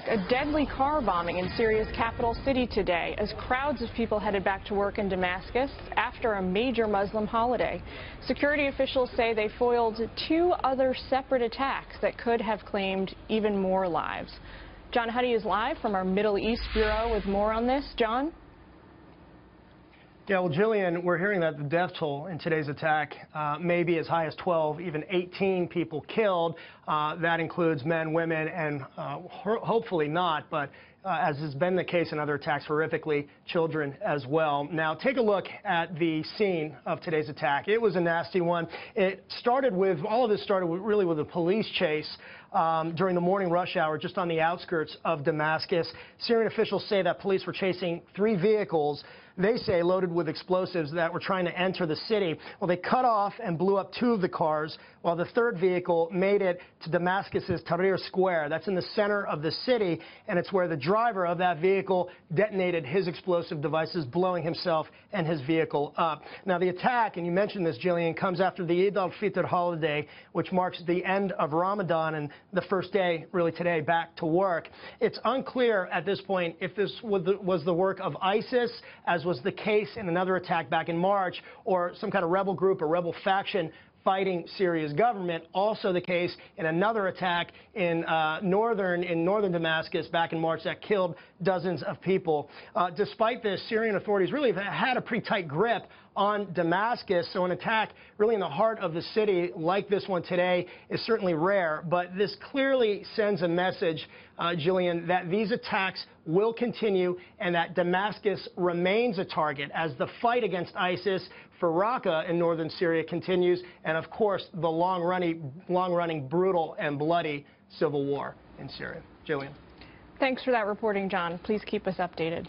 A deadly car bombing in Syria's capital city today as crowds of people headed back to work in Damascus after a major Muslim holiday. Security officials say they foiled 2 other separate attacks that could have claimed even more lives. John Huddy is live from our Middle East Bureau with more on this. John? Yeah, well, Jillian, we're hearing that the death toll in today's attack may be as high as 12, even 18 people killed. That includes men, women, and hopefully not, but as has been the case in other attacks, horrifically, children as well. Now, take a look at the scene of today's attack. It was a nasty one. All of this started really with a police chase during the morning rush hour just on the outskirts of Damascus. Syrian officials say that police were chasing 3 vehicles, they say loaded with explosives, that were trying to enter the city. Well, they cut off and blew up 2 of the cars, while the 3rd vehicle made it to Damascus's Tahrir Square. That's in the center of the city, and it's where the driver of that vehicle detonated his explosive devices, blowing himself and his vehicle up. Now, the attack, and you mentioned this, Jillian, comes after the Eid al-Fitr holiday, which marks the end of Ramadan and the first day, really today, back to work. It's unclear at this point if this was the work of ISIS, as was the case in another attack back in March, or some kind of rebel group or rebel faction fighting Syria's government. Also the case in another attack in northern Damascus back in March that killed dozens of people. Despite this, Syrian authorities really have had a pretty tight grip on Damascus, so an attack really in the heart of the city like this one today is certainly rare. But this clearly sends a message, Jillian, that these attacks will continue and that Damascus remains a target as the fight against ISIS for Raqqa in northern Syria continues, and of course the long-running brutal and bloody civil war in Syria. Jillian. Thanks for that reporting, John. Please keep us updated.